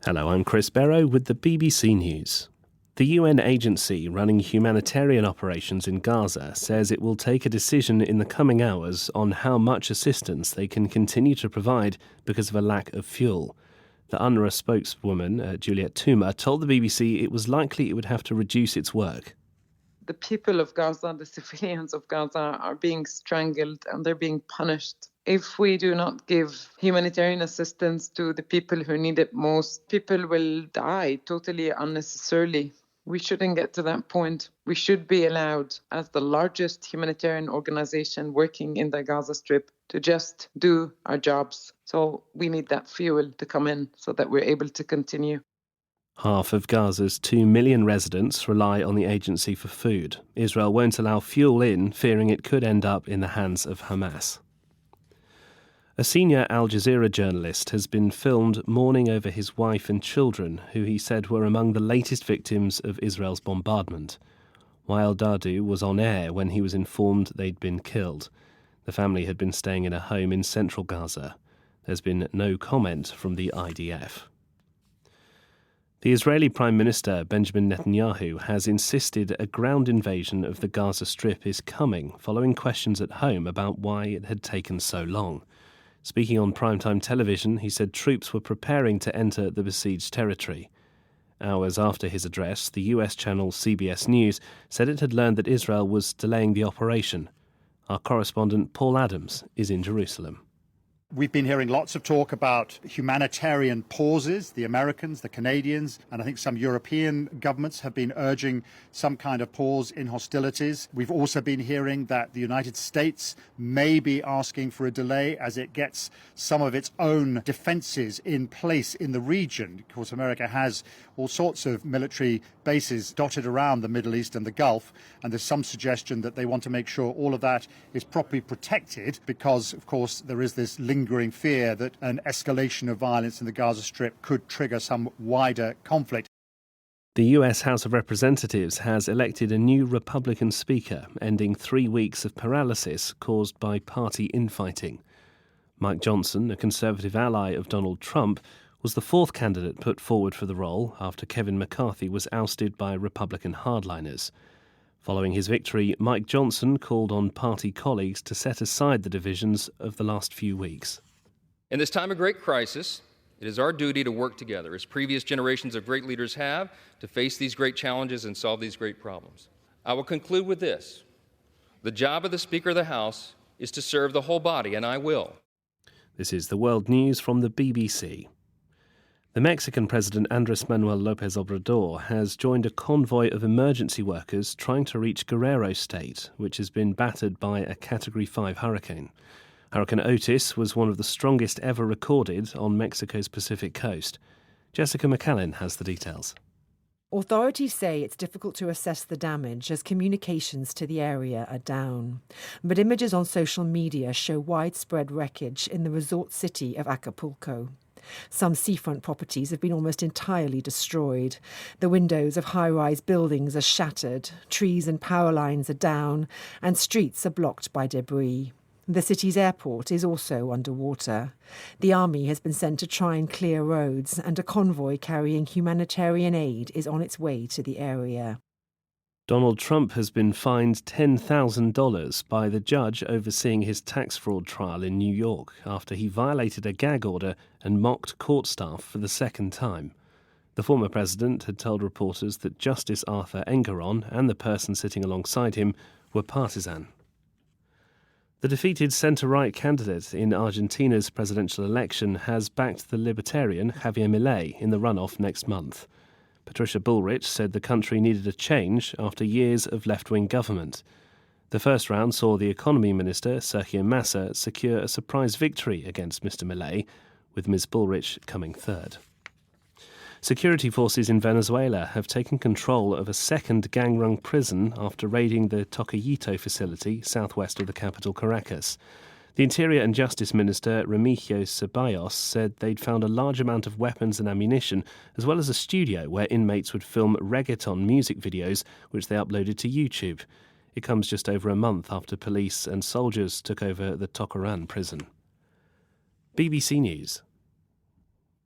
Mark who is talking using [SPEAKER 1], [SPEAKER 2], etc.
[SPEAKER 1] Hello, I'm Chris Barrow with the BBC News. The UN agency running humanitarian operations in Gaza says it will take a decision in the coming hours on how much assistance they can continue to provide because of a lack of fuel. The UNRWA spokeswoman, Juliet Touma, told the BBC it was likely it would have to reduce its work.
[SPEAKER 2] The people of Gaza, the civilians of Gaza, are being strangled and they're being punished. If we do not give humanitarian assistance to the people who need it most, people will die totally unnecessarily. We shouldn't get to that point. We should be allowed, as the largest humanitarian organization working in the Gaza Strip, to just do our jobs. So we need that fuel to come in so that we're able to continue.
[SPEAKER 1] Half of Gaza's 2 million residents rely on the agency for food. Israel won't allow fuel in, fearing it could end up in the hands of Hamas. A senior Al Jazeera journalist has been filmed mourning over his wife and children, who he said were among the latest victims of Israel's bombardment. Wael Dahdouh was on air when he was informed they'd been killed. The family had been staying in a home in central Gaza. There's been no comment from the IDF. The Israeli Prime Minister Benjamin Netanyahu has insisted a ground invasion of the Gaza Strip is coming, following questions at home about why it had taken so long. Speaking on primetime television, he said troops were preparing to enter the besieged territory. Hours after his address, the US channel CBS News said it had learned that Israel was delaying the operation. Our correspondent Paul Adams is in Jerusalem.
[SPEAKER 3] We've been hearing lots of talk about humanitarian pauses. The Americans, the Canadians, and I think some European governments have been urging some kind of pause in hostilities. We've also been hearing that the United States may be asking for a delay as it gets some of its own defenses in place in the region. Of course, America has all sorts of military bases dotted around the Middle East and the Gulf, and there's some suggestion that they want to make sure all of that is properly protected because, of course, there is this lingering fear that an escalation of violence in the Gaza Strip could trigger some wider conflict.
[SPEAKER 1] The US House of Representatives has elected a new Republican speaker, ending 3 weeks of paralysis caused by party infighting. Mike Johnson, a conservative ally of Donald Trump, was the fourth candidate put forward for the role after Kevin McCarthy was ousted by Republican hardliners. Following his victory, Mike Johnson called on party colleagues to set aside the divisions of the last few weeks.
[SPEAKER 4] In this time of great crisis, it is our duty to work together, as previous generations of great leaders have, to face these great challenges and solve these great problems. I will conclude with this. The job of the Speaker of the House is to serve the whole body, and I will.
[SPEAKER 1] This is the World News from the BBC. The Mexican President Andrés Manuel López Obrador has joined a convoy of emergency workers trying to reach Guerrero State, which has been battered by a Category 5 hurricane. Hurricane Otis was one of the strongest ever recorded on Mexico's Pacific coast. Jessica McCallin has the details.
[SPEAKER 5] Authorities say it's difficult to assess the damage as communications to the area are down. But images on social media show widespread wreckage in the resort city of Acapulco. Some seafront properties have been almost entirely destroyed. The windows of high-rise buildings are shattered, trees and power lines are down, and streets are blocked by debris. The city's airport is also underwater. The army has been sent to try and clear roads, and a convoy carrying humanitarian aid is on its way to the area.
[SPEAKER 1] Donald Trump has been fined $10,000 by the judge overseeing his tax fraud trial in New York after he violated a gag order and mocked court staff for the second time. The former president had told reporters that Justice Arthur Engoron and the person sitting alongside him were partisan. The defeated centre-right candidate in Argentina's presidential election has backed the libertarian Javier Milei in the runoff next month. Patricia Bullrich said the country needed a change after years of left-wing government. The first round saw the economy minister, Sergio Massa, secure a surprise victory against Mr. Milei, with Ms. Bullrich coming third. Security forces in Venezuela have taken control of a second gang-run prison after raiding the Tocayito facility southwest of the capital, Caracas. The Interior and Justice Minister, Remigio Ceballos, said they'd found a large amount of weapons and ammunition, as well as a studio where inmates would film reggaeton music videos, which they uploaded to YouTube. It comes just over a month after police and soldiers took over the Tocaran prison. BBC News.